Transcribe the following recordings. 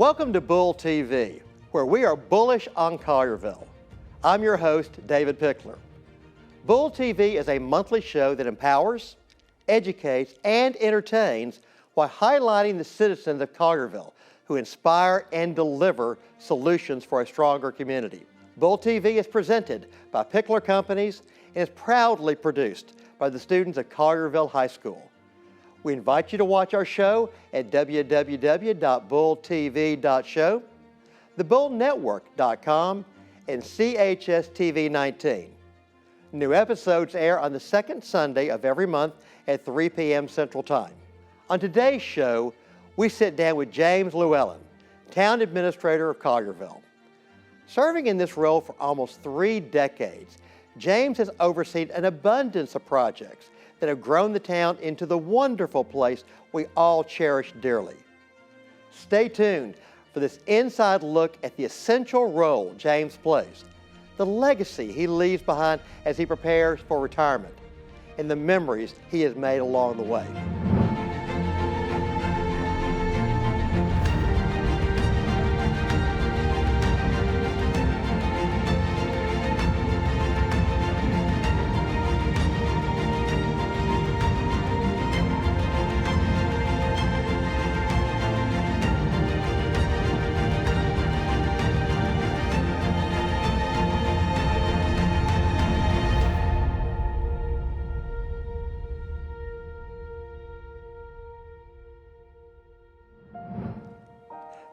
Welcome to Bull TV, where we are bullish on Collierville. I'm your host, David Pickler. Bull TV is a monthly show that empowers, educates, and entertains while highlighting the citizens of Collierville who inspire and deliver solutions for a stronger community. Bull TV is presented by Pickler Companies and is proudly produced by the students of Collierville High School. We invite you to watch our show at www.bulltv.show, thebullnetwork.com, and CHS-TV 19. New episodes air on the second Sunday of every month at 3 p.m. Central Time. On today's show, we sit down with James Lewellin, Town Administrator of Collierville. Serving in this role for almost 3 decades, James has overseen an abundance of projects that have grown the town into the wonderful place we all cherish dearly. Stay tuned for this inside look at the essential role James plays, the legacy he leaves behind as he prepares for retirement, and the memories he has made along the way.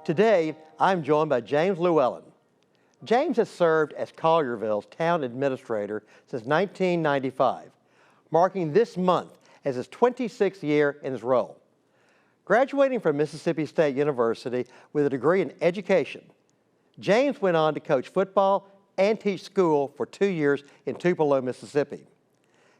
Today, I'm joined by James Lewellin. James has served as Collierville's town administrator since 1995, marking this month as his 26th year in his role. Graduating from Mississippi State University with a degree in education, James went on to coach football and teach school for 2 years in Tupelo, Mississippi.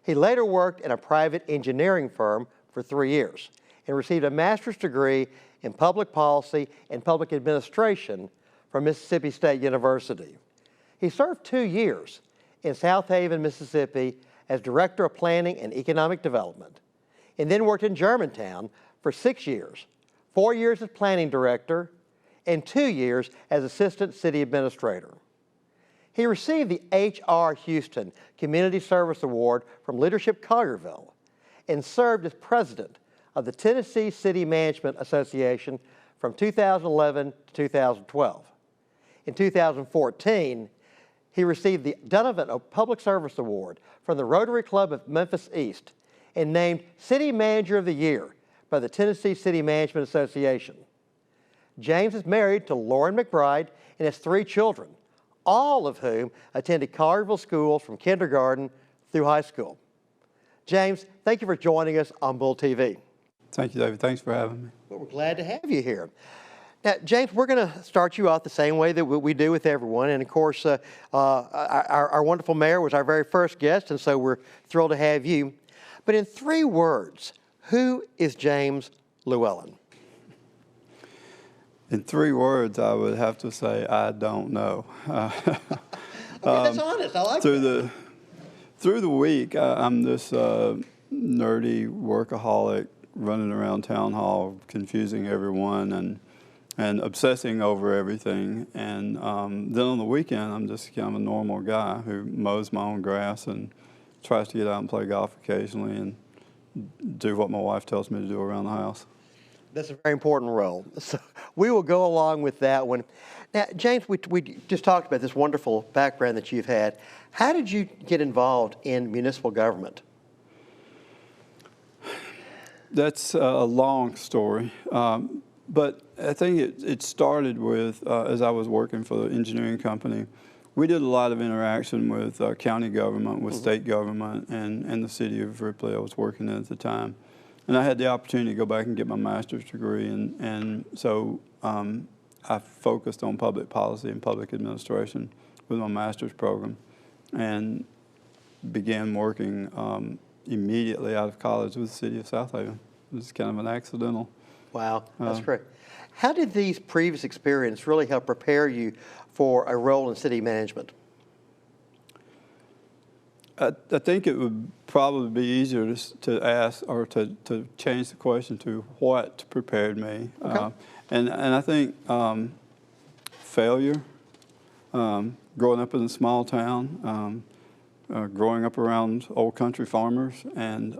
He later worked in a private engineering firm for 3 years and received a master's degree in public policy and public administration from Mississippi State University. He served 2 years in South Haven, Mississippi as Director of Planning and Economic Development, and then worked in Germantown for 6 years, 4 years as Planning Director, and 2 years as Assistant City Administrator. He received the H.R. Houston Community Service Award from Leadership Collierville and served as President of the Tennessee City Management Association from 2011 to 2012. In 2014, he received the Donovan Public Service Award from the Rotary Club of Memphis East and named City Manager of the Year by the Tennessee City Management Association. James is married to Lauren McBride and has 3 children, all of whom attended Collierville schools from kindergarten through high school. James, thank you for joining us on Bull TV. Thank you, David. Thanks for having me. Well, we're glad to have you here. Now, James, we're going to start you off the same way that we do with everyone. And, of course, our wonderful mayor was our very first guest, and so we're thrilled to have you. But in 3 words, who is James Lewellin? In 3 words, I would have to say, I don't know. Okay, that's honest. I like that. Through the week, I'm this nerdy workaholic running around town hall, confusing everyone and obsessing over everything. And then on the weekend, I'm just kind of a normal guy who mows my own grass and tries to get out and play golf occasionally and do what my wife tells me to do around the house. That's a very important role. So we will go along with that one. Now, James, we just talked about this wonderful background that you've had. How did you get involved in municipal government? That's a long story, but I think it started with, as I was working for the engineering company, we did a lot of interaction with county government, with state government, and the city of Ripley I was working in at the time. And I had the opportunity to go back and get my master's degree, and so I focused on public policy and public administration with my master's program and began working immediately out of college with the city of South Haven. It was kind of an accidental. Wow, that's great. How did these previous experiences really help prepare you for a role in city management? I think it would probably be easier to ask or to change the question to what prepared me. Okay. And I think failure, growing up in a small town, growing up around old country farmers, and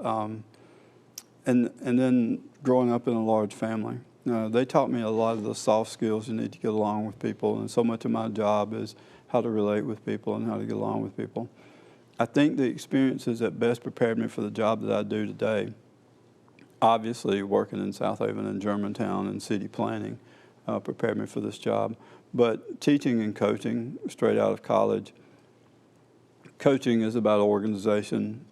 then growing up in a large family. They taught me a lot of the soft skills you need to get along with people, and so much of my job is how to relate with people and how to get along with people. I think the experiences that best prepared me for the job that I do today, obviously working in South Haven and Germantown and city planning, prepared me for this job. But teaching and coaching straight out of college, coaching is about organization.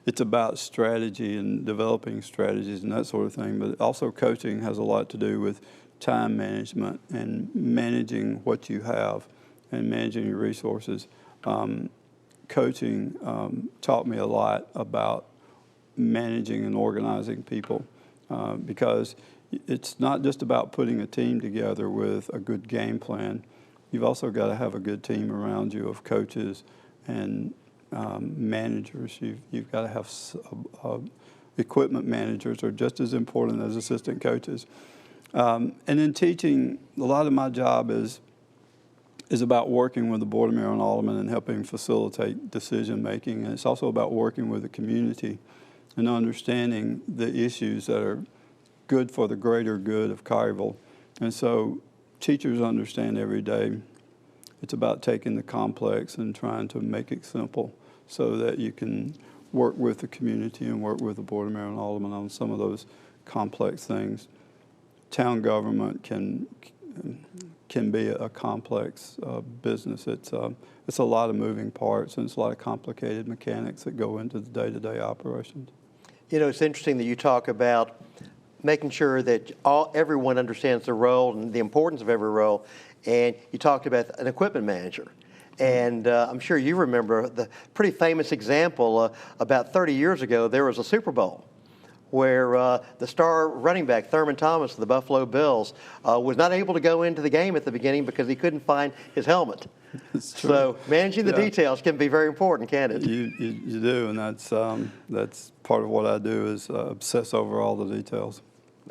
It's about strategy and developing strategies and that sort of thing. But also coaching has a lot to do with time management and managing what you have and managing your resources. Coaching taught me a lot about managing and organizing people because it's not just about putting a team together with a good game plan. You've also got to have a good team around you of coaches and managers. You've got to have equipment managers are just as important as assistant coaches. And in teaching, a lot of my job is about working with the Board of Marin Aldermen and helping facilitate decision making. And it's also about working with the community and understanding the issues that are good for the greater good of Collierville. And so teachers understand every day it's about taking the complex and trying to make it simple so that you can work with the community and work with the Board of Marin Aldermen on some of those complex things. Town government can be a complex business. It's a lot of moving parts and it's a lot of complicated mechanics that go into the day-to-day operations. You know, it's interesting that you talk about making sure that everyone understands their role and the importance of every role. And you talked about an equipment manager. And I'm sure you remember the pretty famous example about 30 years ago, there was a Super Bowl where the star running back, Thurman Thomas of the Buffalo Bills, was not able to go into the game at the beginning because he couldn't find his helmet. That's true. So managing the details can be very important, can't it? You do, and that's part of what I do is obsess over all the details.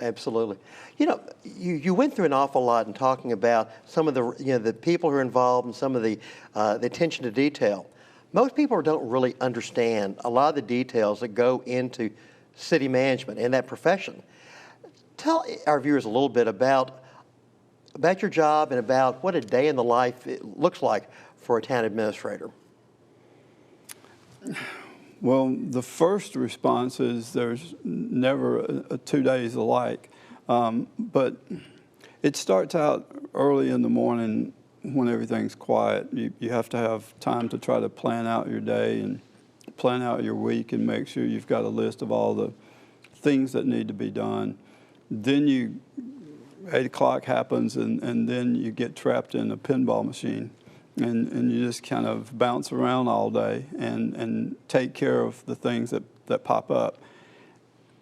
Absolutely. You know, you went through an awful lot in talking about some of the the people who are involved and some of the attention to detail. Most people don't really understand a lot of the details that go into city management and that profession. Tell our viewers a little bit about your job and about what a day in the life it looks like for a town administrator. Well, the first response is there's never 2 days alike, but it starts out early in the morning when everything's quiet. You have to have time to try to plan out your day and plan out your week and make sure you've got a list of all the things that need to be done. Then 8 o'clock happens and then you get trapped in a pinball machine. And you just kind of bounce around all day and take care of the things that pop up.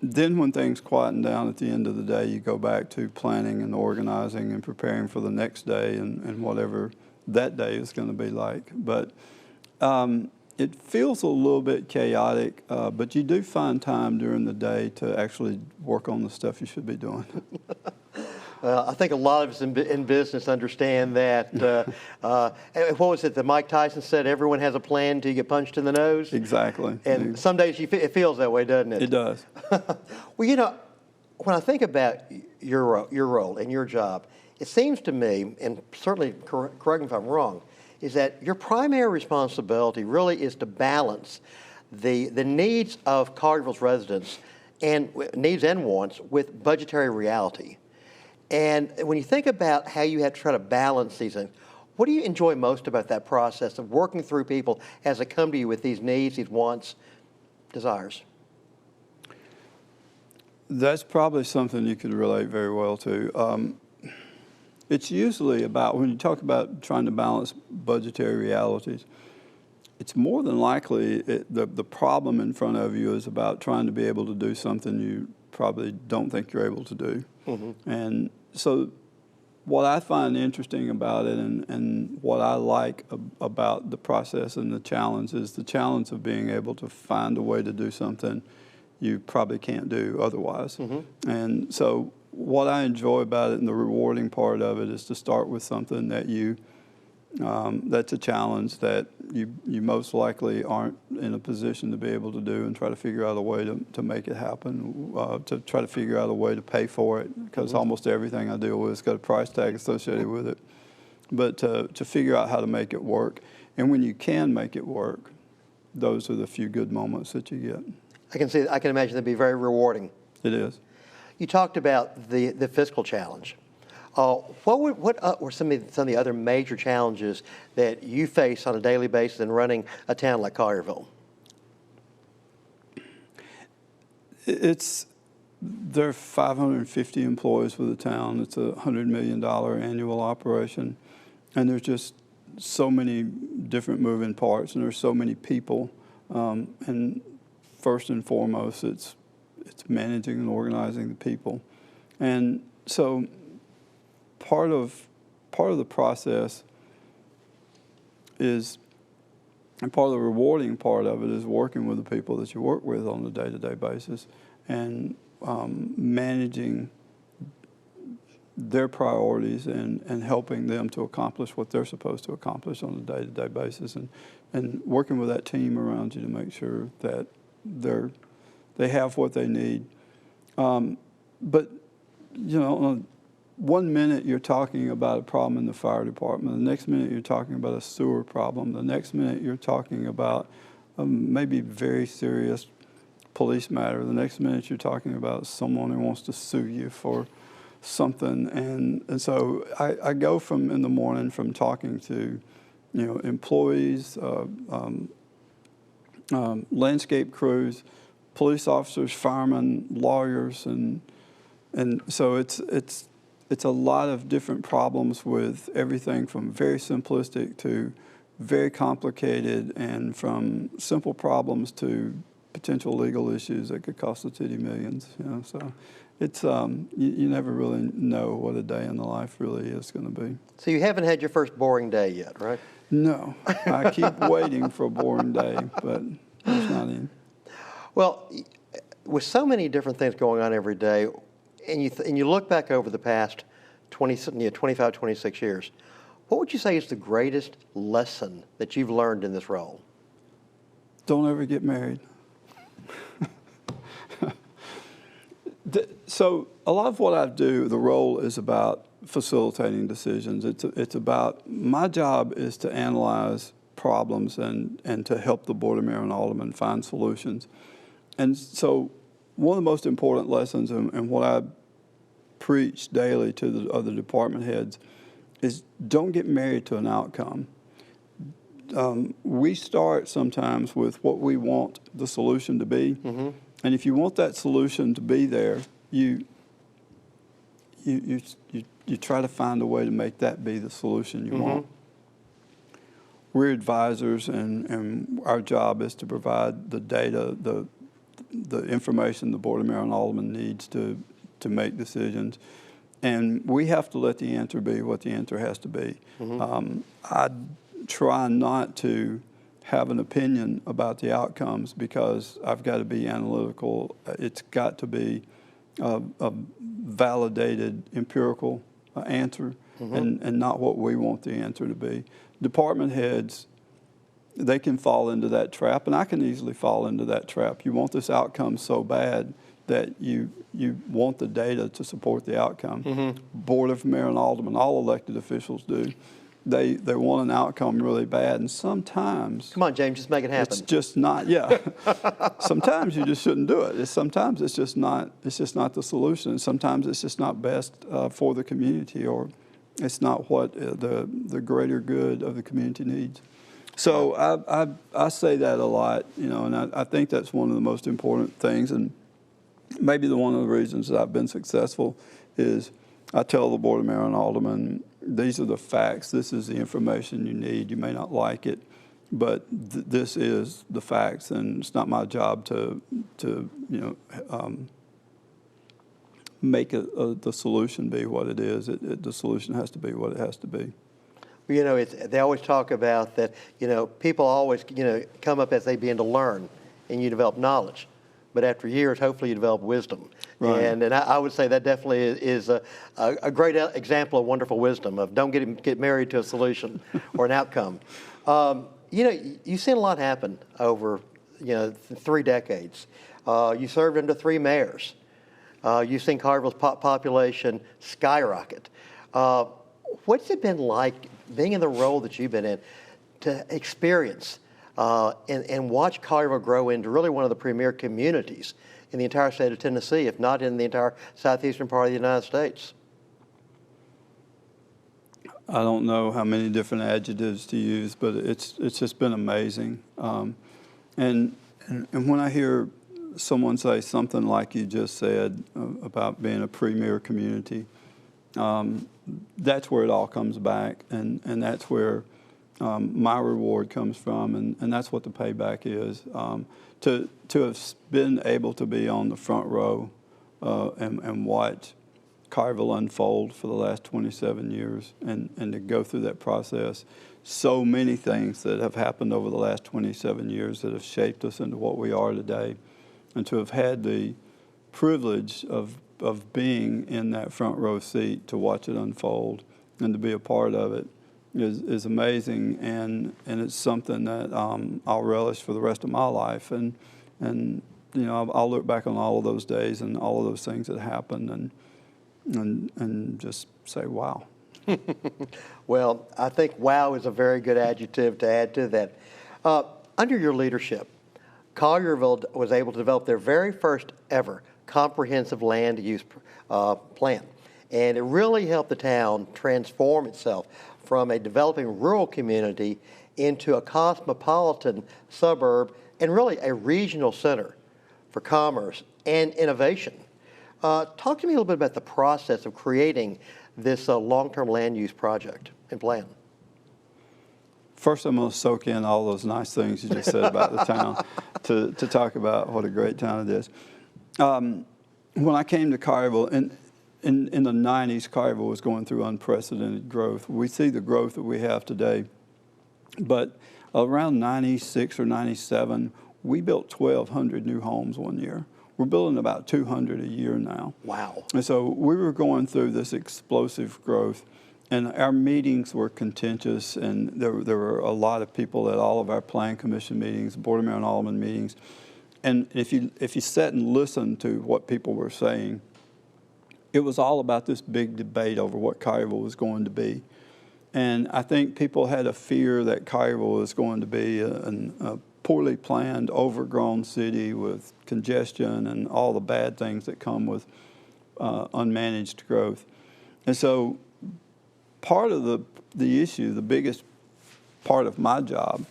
Then when things quieten down at the end of the day, you go back to planning and organizing and preparing for the next day and whatever that day is going to be like. But it feels a little bit chaotic, but you do find time during the day to actually work on the stuff you should be doing. I think a lot of us in business understand that. What was it that Mike Tyson said? Everyone has a plan until you get punched in the nose. Exactly. And some days it feels that way, doesn't it? It does. Well, you know, when I think about your role and your job, it seems to me, and certainly correct me if I'm wrong, is that your primary responsibility really is to balance the needs of Collierville's residents and needs and wants with budgetary reality. And when you think about how you have to try to balance these things, what do you enjoy most about that process of working through people as they come to you with these needs, these wants, desires? That's probably something you could relate very well to. It's usually about, when you talk about trying to balance budgetary realities, it's more than likely the problem in front of you is about trying to be able to do something you probably don't think you're able to do. Mm-hmm. And so what I find interesting about it and what I like about the process and the challenge is the challenge of being able to find a way to do something you probably can't do otherwise. And so what I enjoy about it and the rewarding part of it is to start with something that that's a challenge that you most likely aren't in a position to be able to do, and try to figure out a way to make it happen, to try to figure out a way to pay for it, because almost everything I deal with has got a price tag associated with it. But to figure out how to make it work. And when you can make it work, those are the few good moments that you get. I can imagine that'd be very rewarding. It is. You talked about the fiscal challenge. What were some of the other major challenges that you face on a daily basis in running a town like Collierville? There are 550 employees with the town. It's a $100 million annual operation, and there's just so many different moving parts, and there's so many people. And first and foremost, it's managing and organizing the people, and so part of the process is, and part of the rewarding part of it is working with the people that you work with on a day-to-day basis and managing their priorities and helping them to accomplish what they're supposed to accomplish on a day-to-day basis, and working with that team around you to make sure that they have what they need. But, you know, 1 minute you're talking about a problem in the fire department, the next minute you're talking about a sewer problem, the next minute you're talking about maybe very serious police matter, the next minute you're talking about someone who wants to sue you for something. And so I go from in the morning from talking to, you know, employees, landscape crews, police officers, firemen, lawyers, and so it's a lot of different problems with everything from very simplistic to very complicated, and from simple problems to potential legal issues that could cost the city millions. You know, so it's you never really know what a day in the life really is going to be. So you haven't had your first boring day yet, right? No, I keep waiting for a boring day, but there's not any. Well, with so many different things going on every day, and you look back over the past 25, 26 years, what would you say is the greatest lesson that you've learned in this role? Don't ever get married. So a lot of what I do, the role is about facilitating decisions. It's about, my job is to analyze problems and to help the Board of Marin Aldermen find solutions. And so one of the most important lessons and what I preach daily to the other department heads is don't get married to an outcome. We start sometimes with what we want the solution to be. And if you want that solution to be there, you try to find a way to make that be the solution you want. We're advisors, and our job is to provide the data, the information the Board of Marin Aldermen needs to make decisions. And we have to let the answer be what the answer has to be. I try not to have an opinion about the outcomes because I've got to be analytical. It's got to be a validated empirical answer and not what we want the answer to be. Department heads, they can fall into that trap, and I can easily fall into that trap. You want this outcome so bad that you want the data to support the outcome. Board of Marin Aldermen, all elected officials do. They want an outcome really bad, and sometimes... Come on, James, just make it happen. It's just not, yeah. Sometimes you just shouldn't do it. Sometimes it's just not the solution. Sometimes it's just not best for the community, or it's not what the greater good of the community needs. So I say that a lot, you know, and I think that's one of the most important things, and maybe one of the reasons that I've been successful is I tell the Board of Marin Aldermen, these are the facts, this is the information you need. You may not like it, but this is the facts, and it's not my job to make the solution be what it is. The solution has to be what it has to be. You know, they always talk about that, you know, people always, you know, come up as they begin to learn and you develop knowledge. But after years, hopefully you develop wisdom. Right. And I would say that definitely is a great example of wonderful wisdom of don't get married to a solution or an outcome. You know, you've seen a lot happen over, you know, 3 decades. You served under 3 mayors. You've seen Collierville's population skyrocket. What's it been like being in the role that you've been in to experience and watch Collierville grow into really one of the premier communities in the entire state of Tennessee, if not in the entire southeastern part of the United States? I don't know how many different adjectives to use, but it's just been amazing. And when I hear someone say something like you just said about being a premier community, that's where it all comes back, and that's where my reward comes from, and that's what the payback is. To have been able to be on the front row and watch Collierville unfold for the last 27 years and to go through that process. So many things that have happened over the last 27 years that have shaped us into what we are today. And to have had the privilege of being in that front row seat to watch it unfold and to be a part of it is amazing, and it's something that I'll relish for the rest of my life. And you know, I'll look back on all of those days and all of those things that happened and just say, wow. Well, I think wow is a very good adjective to add to that. Under your leadership, Collierville was able to develop their very first ever comprehensive land use plan. And it really helped the town transform itself from a developing rural community into a cosmopolitan suburb and really a regional center for commerce and innovation. Talk to me a little bit about the process of creating this long-term land use project and plan. First, I'm going to soak in all those nice things you just said about the town to talk about what a great town it is. When I came to Collierville, in the 90s, Collierville was going through unprecedented growth. We see the growth that we have today, but around 96 or 97, we built 1,200 new homes one year. We're building about 200 a year now. Wow. And so we were going through this explosive growth, and our meetings were contentious, and there were a lot of people at all of our Plan Commission meetings, Board of Marin Aldermen meetings. And if you sat and listened to what people were saying, it was all about this big debate over what Collierville was going to be. And I think people had a fear that Collierville was going to be a poorly planned, overgrown city with congestion and all the bad things that come with unmanaged growth. And so part of the issue, the biggest part of my job,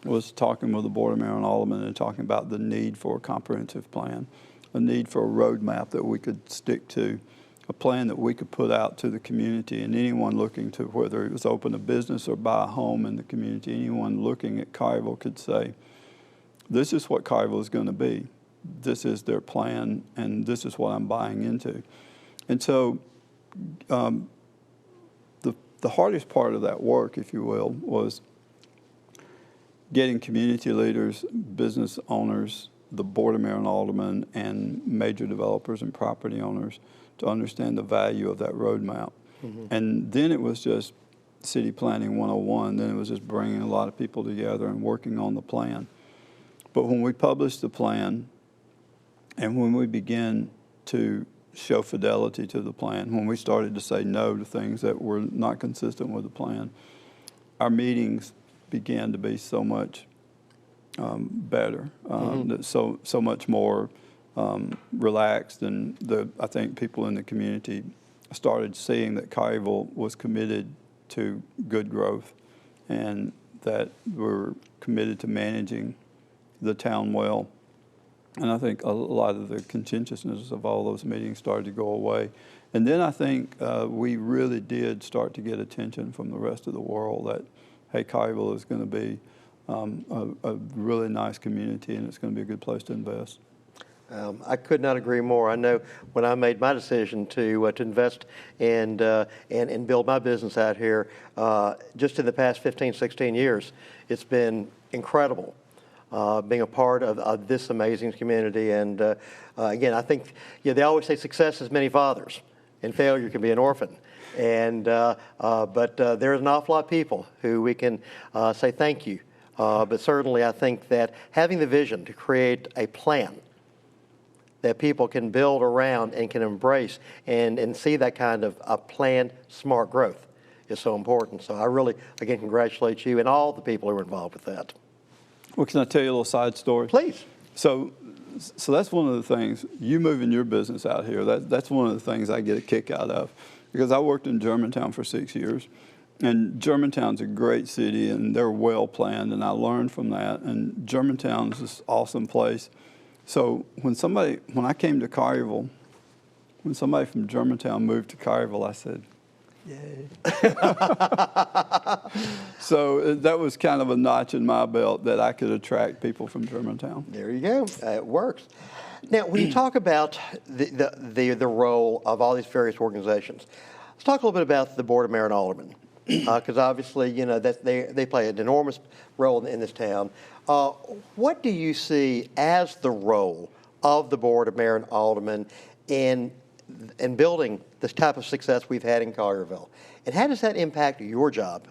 was talking with the Board of Marin Aldermen and talking about the need for a comprehensive plan, a need for a roadmap that we could stick to, a plan that we could put out to the community, and anyone looking to, whether it was open a business or buy a home in the community, anyone looking at Collierville could say, this is what Collierville is going to be. This is their plan, and this is what I'm buying into. And so the hardest part of that work, if you will, was getting community leaders, business owners, the Board of Marin Aldermen, and major developers and property owners to understand the value of that roadmap. Mm-hmm. And then it was just city planning 101. Then it was just bringing a lot of people together and working on the plan. But when we published the plan, and when we began to show fidelity to the plan, when we started to say no to things that were not consistent with the plan, our meetings began to be so much better, so much more relaxed, and I think people in the community started seeing that Collierville was committed to good growth, and that we're committed to managing the town well. And I think a lot of the contentiousness of all those meetings started to go away. And then I think we really did start to get attention from the rest of the world that, hey, Collierville is going to be a really nice community, and it's going to be a good place to invest. I could not agree more. I know when I made my decision to invest and build my business out here, just in the past 15, 16 years, it's been incredible being a part of this amazing community. And again, I think they always say success has many fathers, and failure can be an orphan. And but there's an awful lot of people who we can say thank you. But certainly, I think that having the vision to create a plan that people can build around and can embrace and see that kind of planned, smart growth is so important. So I really, again, congratulate you and all the people who are involved with that. Well, can I tell you a little side story? Please. So that's one of the things, you moving your business out here, that's one of the things I get a kick out of. Because I worked in Germantown for 6 years. And Germantown's a great city, and they're well planned, and I learned from that. And Germantown's this awesome place. So when I came to Collierville, when somebody from Germantown moved to Collierville, I said, yay. So that was kind of a notch in my belt that I could attract people from Germantown. There you go. It works. Now, when you talk about the role of all these various organizations, let's talk a little bit about the Board of Marin Aldermen, because obviously, that they play an enormous role in this town. What do you see as the role of the Board of Marin Aldermen in building this type of success we've had in Collierville? And how does that impact your job?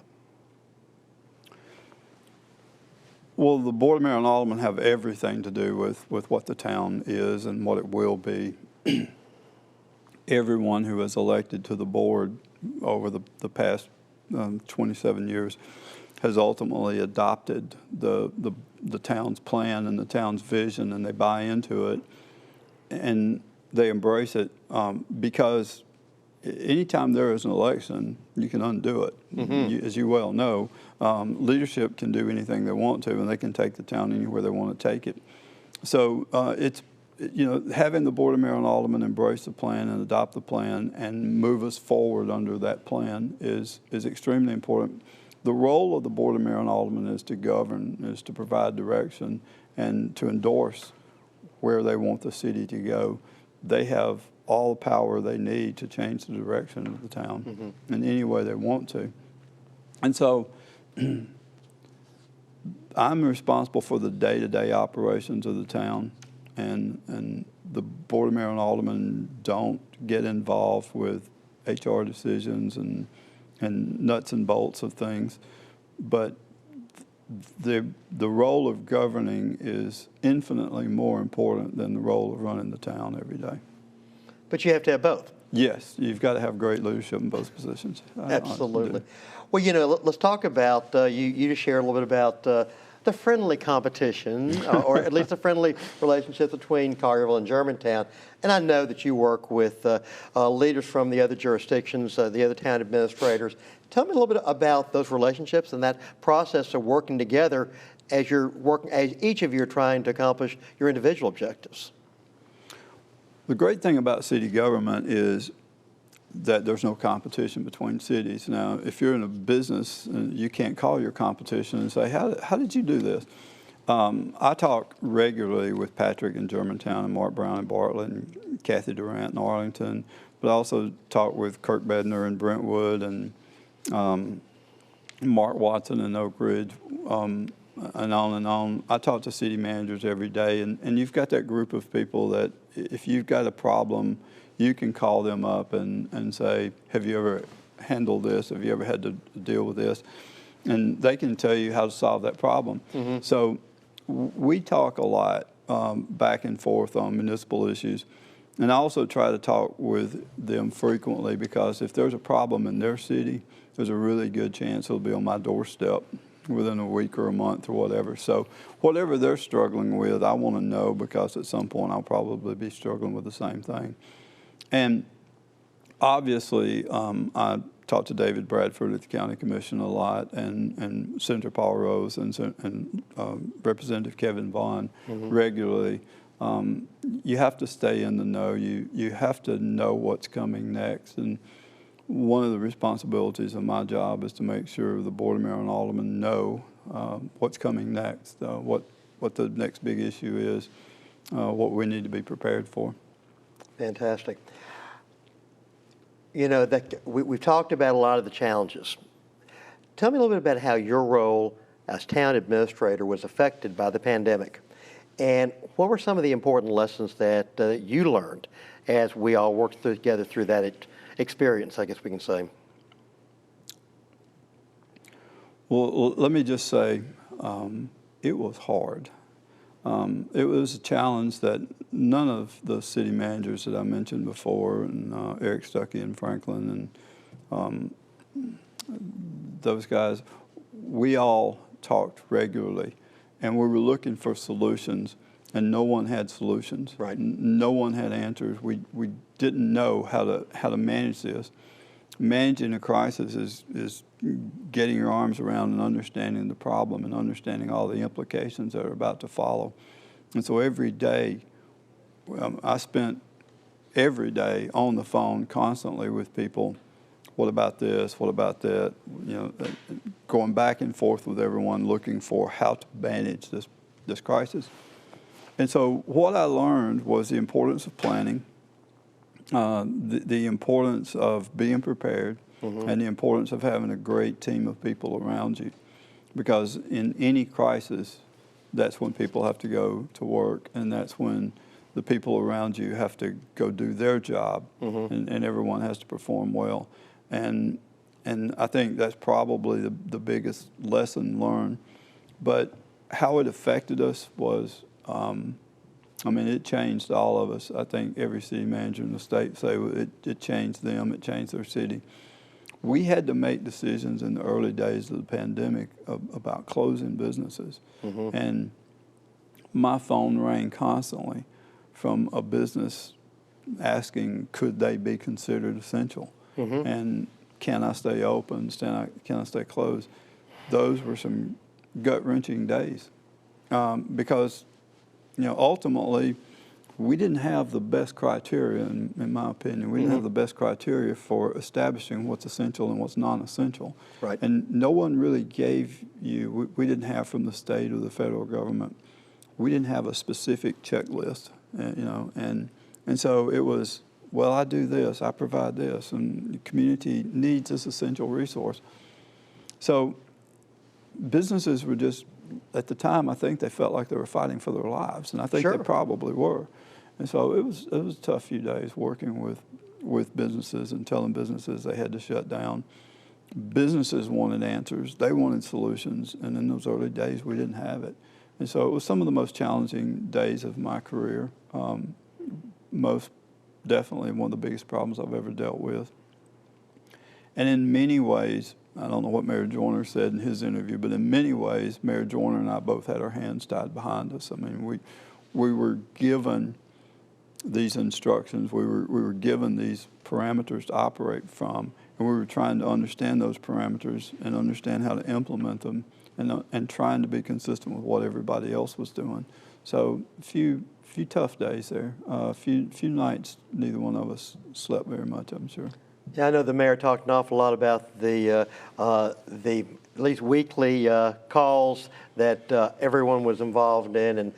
Well, the Board of Marin Aldermen have everything to do with what the town is and what it will be. Everyone who is elected to the board over the past 27 years has ultimately adopted the town's plan and the town's vision, and they buy into it, and they embrace it because anytime there is an election, you can undo it. Mm-hmm. As you well know, leadership can do anything they want to, and they can take the town anywhere they want to take it. So it's, having the Board of Marin Aldermen embrace the plan and adopt the plan and move us forward under that plan is extremely important. The role of the Board of Marin Aldermen is to govern, is to provide direction, and to endorse where they want the city to go. They have all the power they need to change the direction of the town in any way they want to. And so I'm responsible for the day-to-day operations of the town, and the Board of Marin Aldermen don't get involved with HR decisions and nuts and bolts of things, but the role of governing is infinitely more important than the role of running the town every day. But you have to have both. Yes, you've got to have great leadership in both positions. Absolutely. Well, let's talk about, you just shared a little bit about the friendly competition, or at least the friendly relationship between Collierville and Germantown. And I know that you work with leaders from the other jurisdictions, the other town administrators. Tell me a little bit about those relationships and that process of working together as each of you are trying to accomplish your individual objectives. The great thing about city government is that there's no competition between cities. Now, if you're in a business, you can't call your competition and say, how did you do this? I talk regularly with Patrick in Germantown and Mark Brown in Bartlett and Kathy Durant in Arlington, but I also talk with Kirk Bednar in Brentwood and Mark Watson in Oak Ridge, and on and on. I talk to city managers every day, and you've got that group of people that if you've got a problem, you can call them up and say, have you ever handled this? Have you ever had to deal with this? And they can tell you how to solve that problem. Mm-hmm. So we talk a lot back and forth on municipal issues. And I also try to talk with them frequently, because if there's a problem in their city, there's a really good chance it'll be on my doorstep within a week or a month or whatever. So whatever they're struggling with, I want to know, because at some point I'll probably be struggling with the same thing. And obviously, I talk to David Bradford at the County Commission a lot, and Senator Paul Rose and Representative Kevin Vaughn regularly. You have to stay in the know. You have to know what's coming next. And one of the responsibilities of my job is to make sure the Board of Marin Aldermen know what's coming next, what the next big issue is. what we need to be prepared for. Fantastic. You know, we've talked about a lot of the challenges. Tell me a little bit about how your role as town administrator was affected by the pandemic, and what were some of the important lessons that you learned as we all worked together through that experience, I guess we can say. Well, let me just say, it was hard. It was a challenge that none of the city managers that I mentioned before, and Eric Stuckey and Franklin and those guys, we all talked regularly, and we were looking for solutions, and no one had solutions. Right. No one had answers. We didn't know how to manage this. Managing a crisis is getting your arms around and understanding the problem and understanding all the implications that are about to follow. And so every day, I spent every day on the phone constantly with people. What about this? What about that? You know, going back and forth with everyone, looking for how to manage this crisis. And so what I learned was the importance of planning, the importance of being prepared, and the importance of having a great team of people around you. Because in any crisis, that's when people have to go to work, and that's when the people around you have to go do their job, and everyone has to perform well. And I think that's probably the biggest lesson learned. But how it affected us was, I mean, it changed all of us. I think every city manager in the state say it changed them, it changed their city. We had to make decisions in the early days of the pandemic about closing businesses. And my phone rang constantly from a business asking, could they be considered essential? And can I stay open? Can I stay closed? Those were some gut-wrenching days because, you know, ultimately, we didn't have the best criteria, in my opinion. We didn't have the best criteria for establishing what's essential and what's non-essential. Right. And no one really gave you, we didn't have from the state or the federal government, we didn't have a specific checklist, you know, and so it was, well, I do this, I provide this, and the community needs this essential resource. So businesses were just, at the time, I think they felt like they were fighting for their lives, and I think they probably were. And so it was a tough few days working with businesses and telling businesses they had to shut down. Businesses wanted answers, they wanted solutions, and in those early days we didn't have it. And so it was some of the most challenging days of my career. Most definitely one of the biggest problems I've ever dealt with. And in many ways, I don't know what Mayor Joyner said in his interview, but in many ways, Mayor Joyner and I both had our hands tied behind us. I mean, we were given these instructions, we were given these parameters to operate from, and we were trying to understand those parameters and understand how to implement them, and trying to be consistent with what everybody else was doing. So a few tough days there, a few nights neither one of us slept very much, I'm sure. Yeah, I know the mayor talked an awful lot about the at least weekly calls that everyone was involved in, and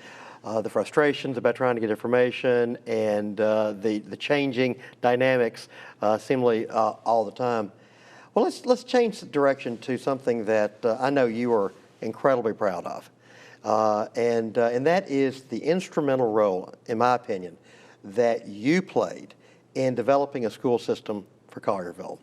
the frustrations about trying to get information, and the changing dynamics seemingly all the time. Well, let's change the direction to something that I know you are incredibly proud of, and that is the instrumental role, in my opinion, that you played in developing a school system for Collierville.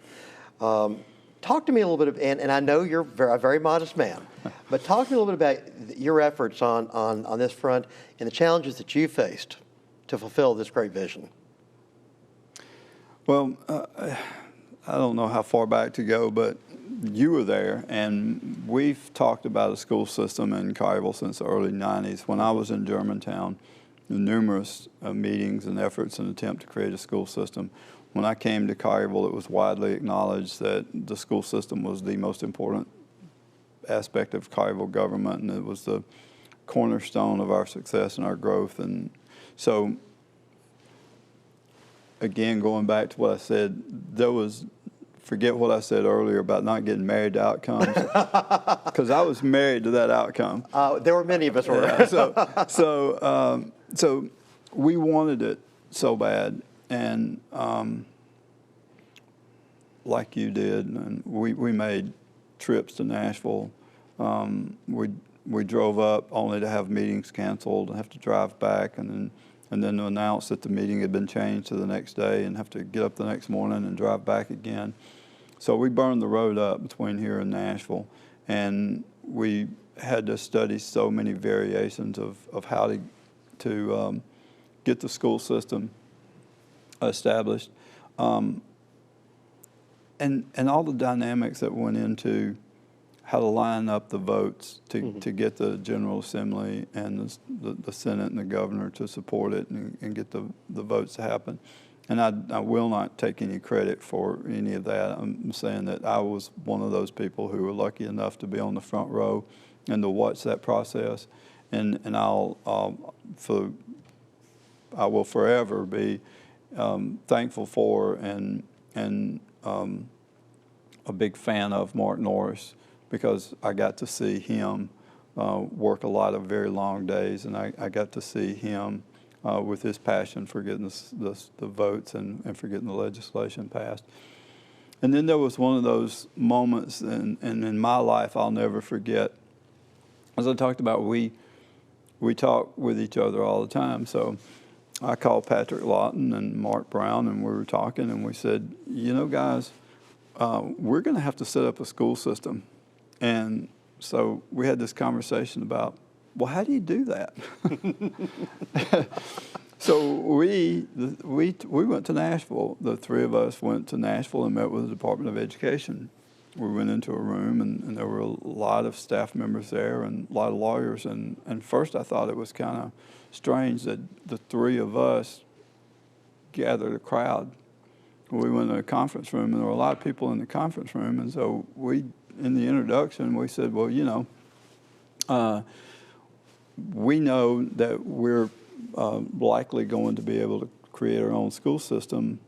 Talk to me a little bit, and I know you're a very modest man, but talk to me a little bit about your efforts on this front and the challenges that you faced to fulfill this great vision. Well, I don't know how far back to go, but you were there, and we've talked about a school system in Collierville since the early 90s. When I was in Germantown, numerous meetings and efforts and attempt to create a school system. When I came to Collierville, it was widely acknowledged that the school system was the most important aspect of Collierville government, and it was the cornerstone of our success and our growth. And so, again, going back to what I said, forget what I said earlier about not getting married to outcomes, because I was married to that outcome. There were many of us were. So we wanted it so bad, and like you did, and we made trips to Nashville. We drove up only to have meetings canceled and have to drive back, and then to announce that the meeting had been changed to the next day and have to get up the next morning and drive back again. So we burned the road up between here and Nashville, and we had to study so many variations of how to get the school system established, and all the dynamics that went into how to line up the votes to get the General Assembly and the Senate and the governor to support it and get the votes to happen. And I will not take any credit for any of that. I'm saying that I was one of those people who were lucky enough to be on the front row and to watch that process. And I will forever be thankful for and a big fan of Mark Norris, because I got to see him work a lot of very long days, and I got to see him with his passion for getting the votes and for getting the legislation passed. And then there was one of those moments, and in my life I'll never forget. As I talked about, we talk with each other all the time. So I called Patrick Lawton and Mark Brown, and we were talking, and we said, you know, guys, we're going to have to set up a school system. And so we had this conversation about, well, how do you do that? So we went to Nashville. The three of us went to Nashville and met with the Department of Education. We went into a room, and there were a lot of staff members there and a lot of lawyers. And first I thought it was kind of strange that the three of us gathered a crowd. We went to a conference room, and there were a lot of people in the conference room. And so in the introduction, we said, well, you know, we know that we're likely going to be able to create our own school system,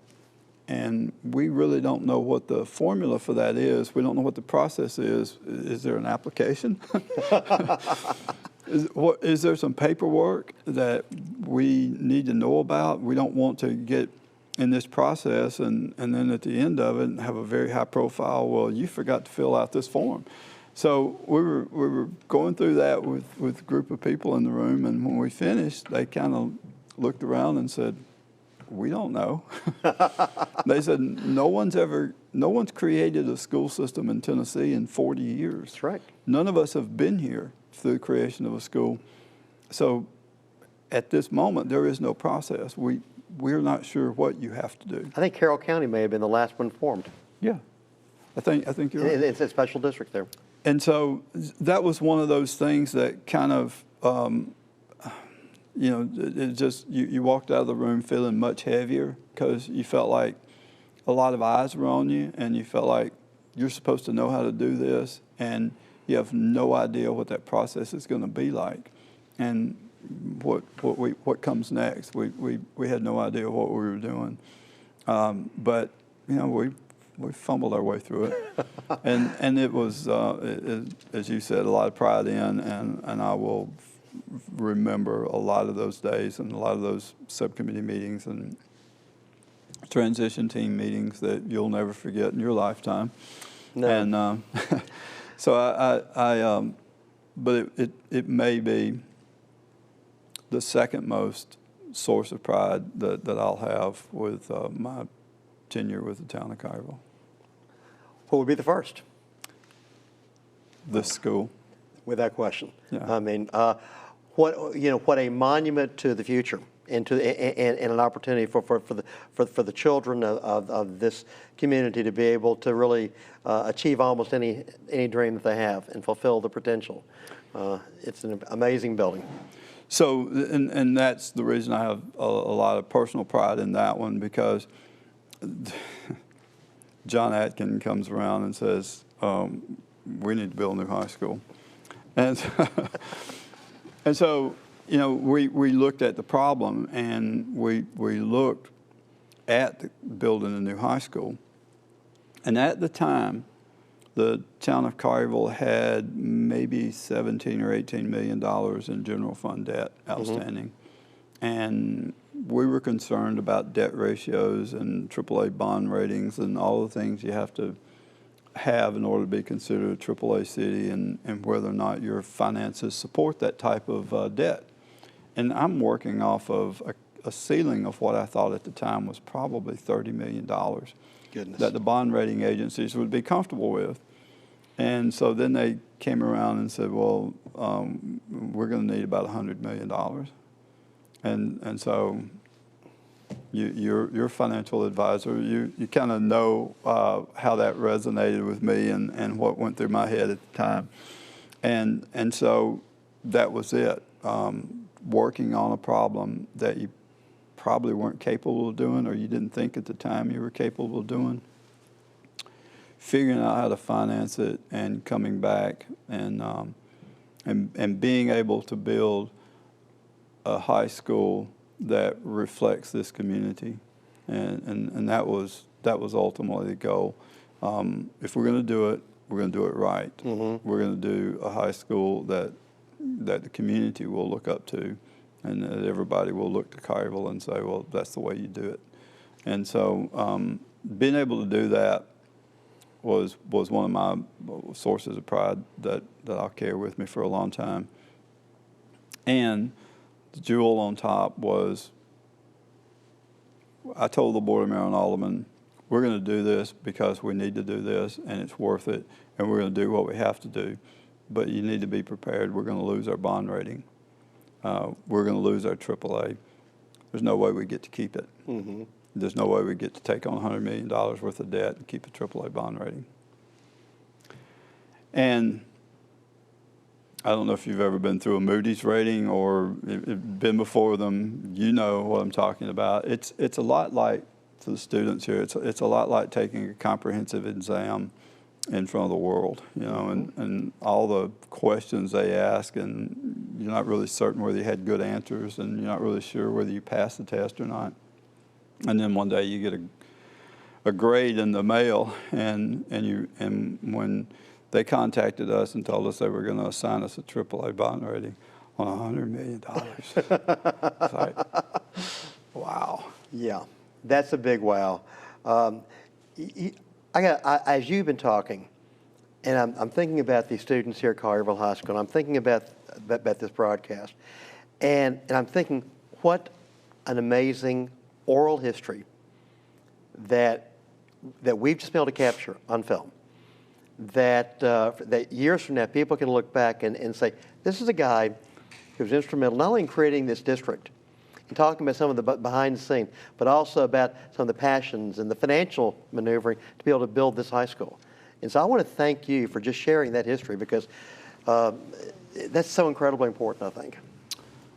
and we really don't know what the formula for that is. We don't know what the process is. Is there an application? Is there some paperwork that we need to know about? We don't want to get in this process and then at the end of it have a very high profile, well, you forgot to fill out this form. So we were going through that with a group of people in the room, and when we finished, they kind of looked around and said, we don't know. They said, no one's created a school system in Tennessee in 40 years. That's right. None of us have been here through the creation of a school. So at this moment, there is no process. We're not sure what you have to do. I think Carroll County may have been the last one formed. Yeah, I think you're right. It's a special district there. And so that was one of those things that kind of, you know, it just, you walked out of the room feeling much heavier because you felt like a lot of eyes were on you, and you felt like you're supposed to know how to do this, and you have no idea what that process is going to be like. And what comes next. We had no idea what we were doing, but you know we fumbled our way through it, and it was as you said, a lot of pride in, and I will remember a lot of those days and a lot of those subcommittee meetings and transition team meetings that you'll never forget in your lifetime. No. And so but it may be the second most source of pride that I'll have with my tenure with the town of Collierville. What would be the first? This school. Without question. Yeah. I mean, what a monument to the future and an opportunity for the children of this community to be able to really achieve almost any dream that they have and fulfill the potential. It's an amazing building. So, and that's the reason I have a lot of personal pride in that one, because John Atkin comes around and says, we need to build a new high school. And so, you know, we looked at the problem, and we looked at building a new high school. And at the time, the town of Collierville had maybe $17 or $18 million in general fund debt outstanding. And we were concerned about debt ratios and AAA bond ratings and all the things you have to have in order to be considered a AAA city, and whether or not your finances support that type of debt. And I'm working off of a ceiling of what I thought at the time was probably $30 million Goodness. that the bond rating agencies would be comfortable with. And so then they came around and said, well, we're going to need about $100 million. And so your financial advisor, you kind of know how that resonated with me and what went through my head at the time. And so that was it, working on a problem that you probably weren't capable of doing, or you didn't think at the time you were capable of doing, figuring out how to finance it and coming back and being able to build a high school that reflects this community, and that was ultimately the goal. If we're going to do it, we're going to do it right. Mm-hmm. We're going to do a high school that the community will look up to, and that everybody will look to Collierville and say, well, that's the way you do it. And so being able to do that was one of my sources of pride that I'll carry with me for a long time. And the jewel on top was, I told the Board of Marin Aldermen, we're going to do this because we need to do this, and it's worth it, and we're going to do what we have to do. But you need to be prepared. We're going to lose our bond rating. We're going to lose our AAA. There's no way we get to keep it. Mm-hmm. There's no way we get to take on $100 million worth of debt and keep a AAA bond rating. And I don't know if you've ever been through a Moody's rating or been before them. You know what I'm talking about. It's a lot like, to the students here, it's a lot like taking a comprehensive exam in front of the world, you know, and all the questions they ask, and you're not really certain whether you had good answers, and you're not really sure whether you passed the test or not. And then one day you get a grade in the mail, and when they contacted us and told us they were going to assign us a AAA bond rating on $100 million. It's like, wow. Yeah, that's a big wow. As you've been talking, and I'm thinking about these students here at Collierville High School, and I'm thinking about this broadcast, and I'm thinking, what an amazing oral history that we've just been able to capture on film. That years from now, people can look back and say, this is a guy who was instrumental not only in creating this district and talking about some of the behind the scenes, but also about some of the passions and the financial maneuvering to be able to build this high school. And so I want to thank you for just sharing that history, because that's so incredibly important, I think.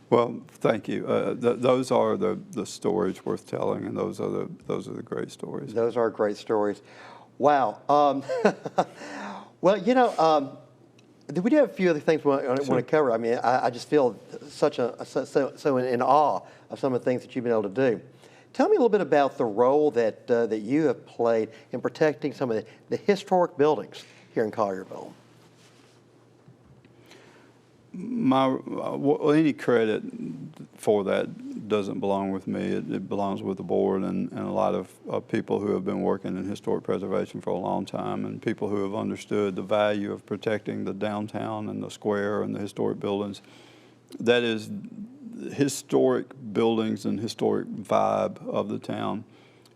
Well, thank you. Those are the stories worth telling, and those are the great stories. Those are great stories. Wow. Well, you know, we do have a few other things we want to cover. I mean, I just feel so in awe of some of the things that you've been able to do. Tell me a little bit about the role that you have played in protecting some of the historic buildings here in Collierville. Any credit for that doesn't belong with me. It belongs with the board and a lot of people who have been working in historic preservation for a long time, and people who have understood the value of protecting the downtown and the square and the historic buildings. That is, historic buildings and historic vibe of the town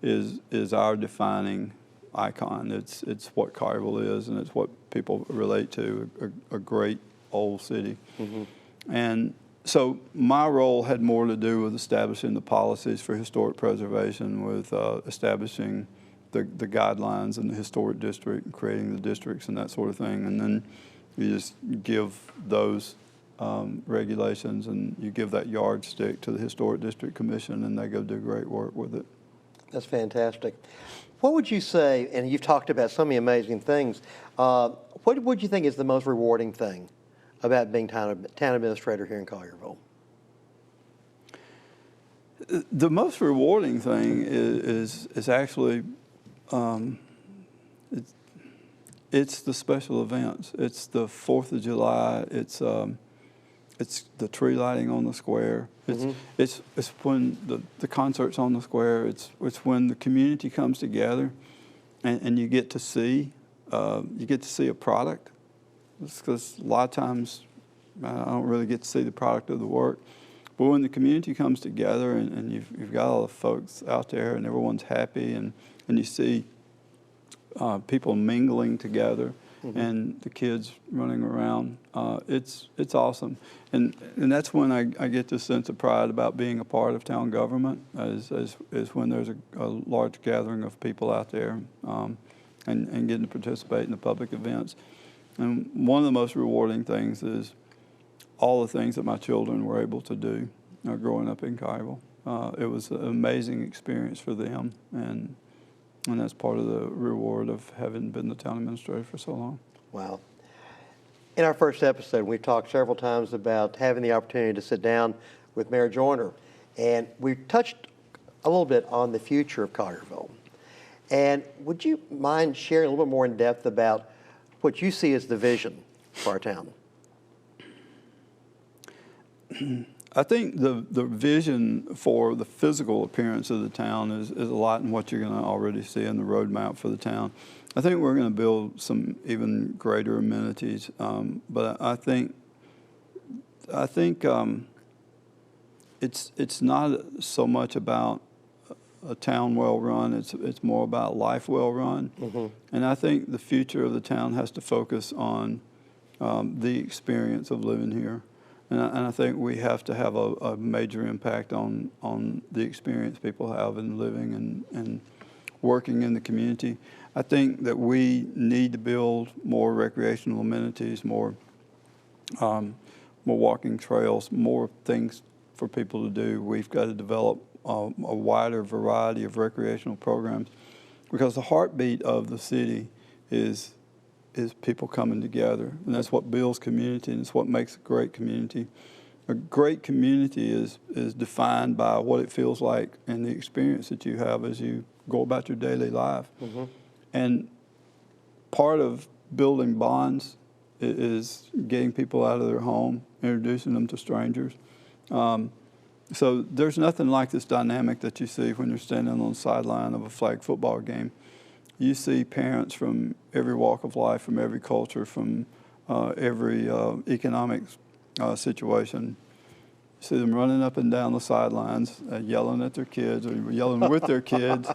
is our defining icon. It's what Collierville is, and it's what people relate to, a great old city. Mm-hmm. And so my role had more to do with establishing the policies for historic preservation, with establishing the guidelines in the historic district, and creating the districts and that sort of thing. And then you just give those regulations, and you give that yardstick to the Historic District Commission, and they go do great work with it. That's fantastic. What would you say, and you've talked about so many amazing things, what would you think is the most rewarding thing about being town administrator here in Collierville? The most rewarding thing is actually it's the special events. It's the 4th of July. it's the tree lighting on the square. It's when the concerts on the square. It's when the community comes together, and you get to see a product. Because a lot of times I don't really get to see the product of the work. But when the community comes together and you've got all the folks out there and everyone's happy and you see people mingling together and the kids running around, it's awesome. And that's when I get this sense of pride about being a part of town government, is when there's a large gathering of people out there and getting to participate in the public events. And one of the most rewarding things is all the things that my children were able to do growing up in Collierville. It was an amazing experience for them, and that's part of the reward of having been the town administrator for so long. Wow. In our first episode, we talked several times about having the opportunity to sit down with Mayor Joyner, and we touched a little bit on the future of Collierville. And would you mind sharing a little bit more in depth about what you see as the vision for our town? I think the vision for the physical appearance of the town is a lot in what you're going to already see in the roadmap for the town. I think we're going to build some even greater amenities, but I think it's not so much about a town well run. It's more about life well run, and I think the future of the town has to focus on the experience of living here. And I think we have to have a major impact on the experience people have in living and working in the community. I think that we need to build more recreational amenities, more walking trails, more things for people to do. We've got to develop a wider variety of recreational programs, because the heartbeat of the city is people coming together, and that's what builds community, and it's what makes a great community. A great community is defined by what it feels like and the experience that you have as you go about your daily life. And part of building bonds is getting people out of their home, introducing them to strangers. So there's nothing like this dynamic that you see when you're standing on the sideline of a flag football game. You see parents from every walk of life, from every culture, from every economic situation. You see them running up and down the sidelines, yelling at their kids or yelling with their kids.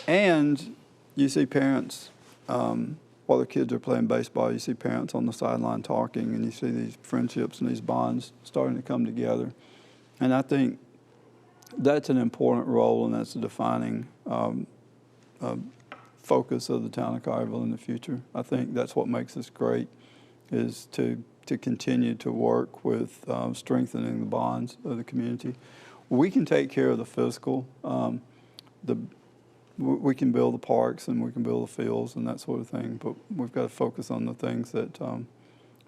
And you see parents, while their kids are playing baseball, you see parents on the sideline talking, and you see these friendships and these bonds starting to come together. And I think that's an important role, and that's a defining focus of the town of Collierville in the future. I think that's what makes us great, is to continue to work with strengthening the bonds of the community. We can take care of the physical. We can build the parks and we can build the fields and that sort of thing, but we've got to focus on the things that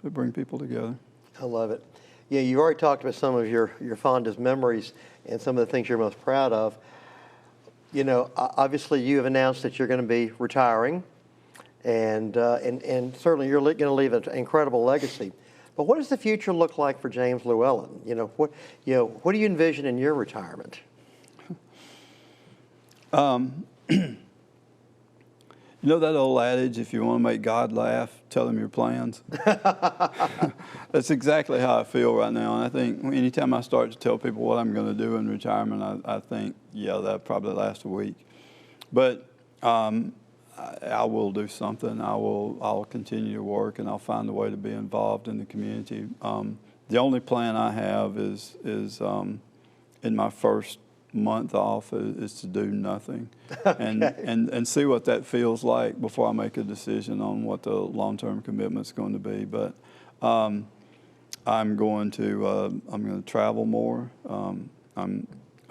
bring people together. I love it. Yeah, you already talked about some of your fondest memories and some of the things you're most proud of. You know, obviously you have announced that you're going to be retiring, and certainly you're going to leave an incredible legacy. But what does the future look like for James Lewellin? What do you envision in your retirement? You know that old adage, if you want to make God laugh, tell him your plans? That's exactly how I feel right now. And I think anytime I start to tell people what I'm going to do in retirement, I think, yeah, that'll probably last a week. But I will do something. I'll continue to work, and I'll find a way to be involved in the community. The only plan I have is in my first month off is to do nothing and see what that feels like before I make a decision on what the long-term commitment's going to be. But I'm going to travel more.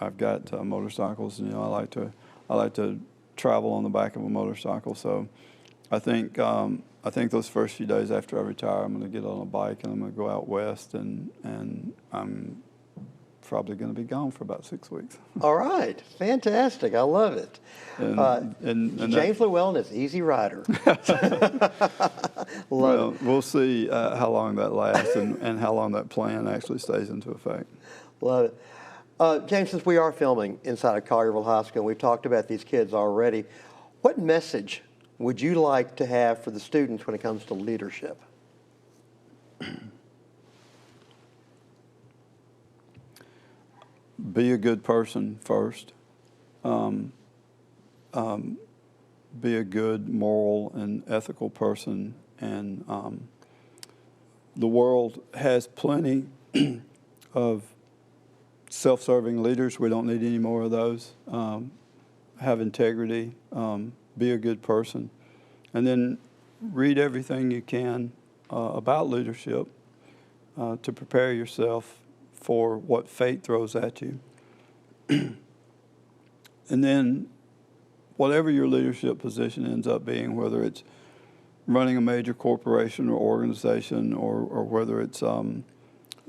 I've got motorcycles, and I like to travel on the back of a motorcycle. So I think those first few days after I retire, I'm going to get on a bike and I'm going to go out west, and I'm probably going to be gone for about 6 weeks. All right, fantastic. I love it. And James Lewellin is easy rider. Well, we'll see how long that lasts and how long that plan actually stays into effect. Love it. James, since we are filming inside of Collierville High School, and we've talked about these kids already, what message would you like to have for the students when it comes to leadership? Be a good person first. Be a good moral and ethical person. And the world has plenty of self-serving leaders. We don't need any more of those. Have integrity. Be a good person. And then read everything you can about leadership to prepare yourself for what fate throws at you. And then whatever your leadership position ends up being, whether it's running a major corporation or organization, or whether it's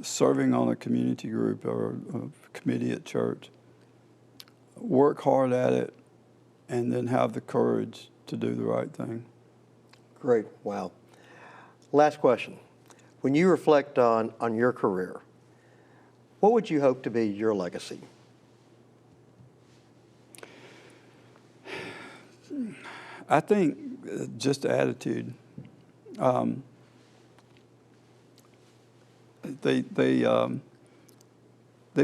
serving on a community group or a committee at church, work hard at it and then have the courage to do the right thing. Great. Wow. Last question. When you reflect on your career, what would you hope to be your legacy? I think just attitude. They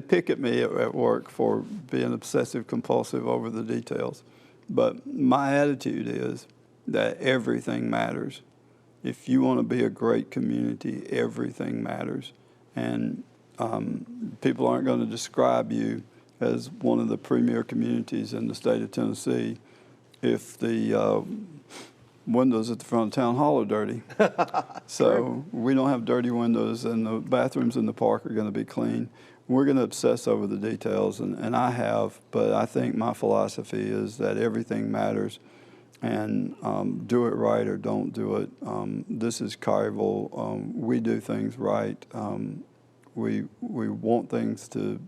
pick at me at work for being obsessive compulsive over the details, but my attitude is that everything matters. If you want to be a great community, everything matters, and people aren't going to describe you as one of the premier communities in the state of Tennessee if the windows at the front of town hall are dirty. So we don't have dirty windows, and the bathrooms in the park are going to be clean. We're going to obsess over the details, and I have, but I think my philosophy is that everything matters, and do it right or don't do it. This is Collierville. We do things right. We want things to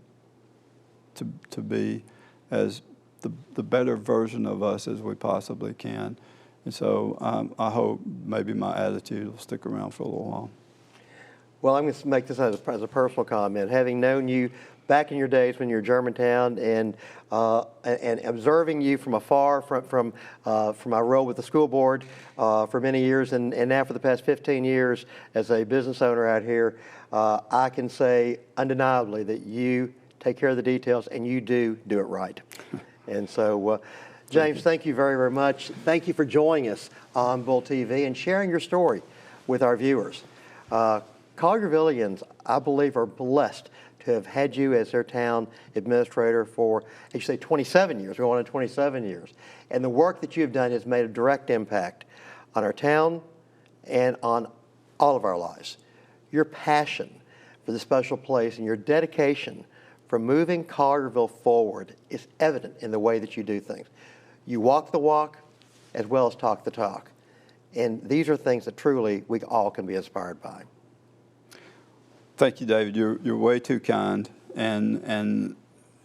be as the better version of us as we possibly can. And so I hope maybe my attitude will stick around for a little while. Well, I'm going to make this as a personal comment. Having known you back in your days when you were in Germantown, and observing you from afar from my role with the school board for many years, and now for the past 15 years as a business owner out here, I can say undeniably that you take care of the details and you do it right. And so, James, thank you very, very much. Thank you for joining us on Bull TV and sharing your story with our viewers. Colliervillians, I believe, are blessed to have had you as their town administrator for, I should say, 27 years. We're going on 27 years. And the work that you have done has made a direct impact on our town and on all of our lives. Your passion for this special place and your dedication for moving Collierville forward is evident in the way that you do things. You walk the walk as well as talk the talk. And these are things that truly we all can be inspired by. Thank you, David. You're way too kind. And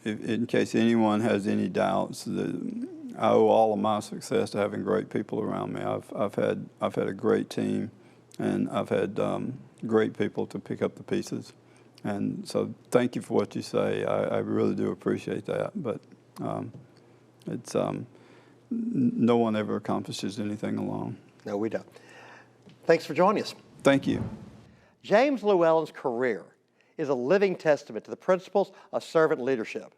in case anyone has any doubts, I owe all of my success to having great people around me. I've had a great team, and I've had great people to pick up the pieces. And so thank you for what you say. I really do appreciate that. But it's no one ever accomplishes anything alone. No, we don't. Thanks for joining us. Thank you. James Lewellin's career is a living testament to the principles of servant leadership,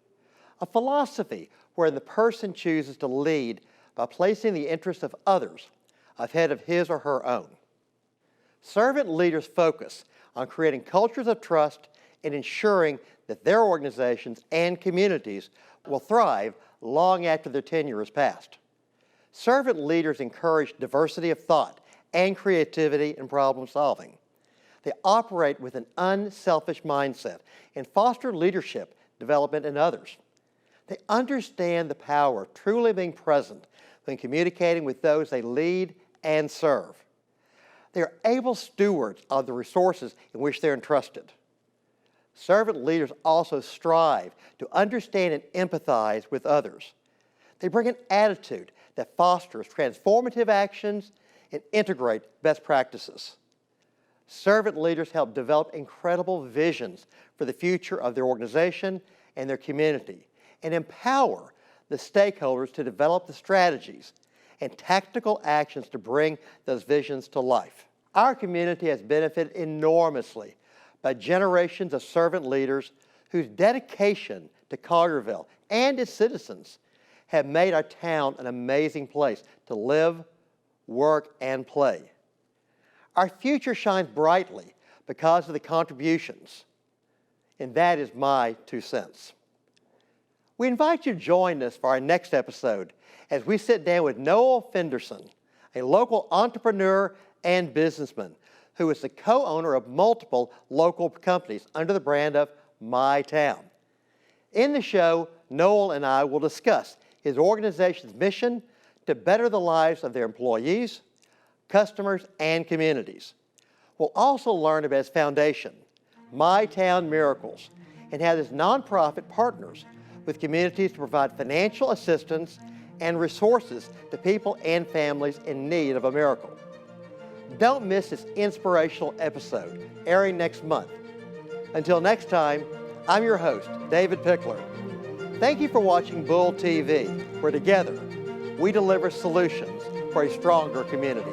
a philosophy wherein the person chooses to lead by placing the interests of others ahead of his or her own. Servant leaders focus on creating cultures of trust and ensuring that their organizations and communities will thrive long after their tenure is past. Servant leaders encourage diversity of thought and creativity in problem solving. They operate with an unselfish mindset and foster leadership development in others. They understand the power of truly being present when communicating with those they lead and serve. They are able stewards of the resources in which they're entrusted. Servant leaders also strive to understand and empathize with others. They bring an attitude that fosters transformative actions and integrate best practices. Servant leaders help develop incredible visions for the future of their organization and their community, and empower the stakeholders to develop the strategies and tactical actions to bring those visions to life. Our community has benefited enormously by generations of servant leaders whose dedication to Collierville and its citizens have made our town an amazing place to live, work, and play. Our future shines brightly because of the contributions, and that is my 2 cents. We invite you to join us for our next episode as we sit down with Noel Fenderson, a local entrepreneur and businessman who is the co-owner of multiple local companies under the brand of My Town. In the show, Noel and I will discuss his organization's mission to better the lives of their employees, customers, and communities. We'll also learn about his foundation, My Town Miracles, and how this nonprofit partners with communities to provide financial assistance and resources to people and families in need of a miracle. Don't miss this inspirational episode, airing next month. Until next time, I'm your host, David Pickler. Thank you for watching Bull TV, where together we deliver solutions for a stronger community.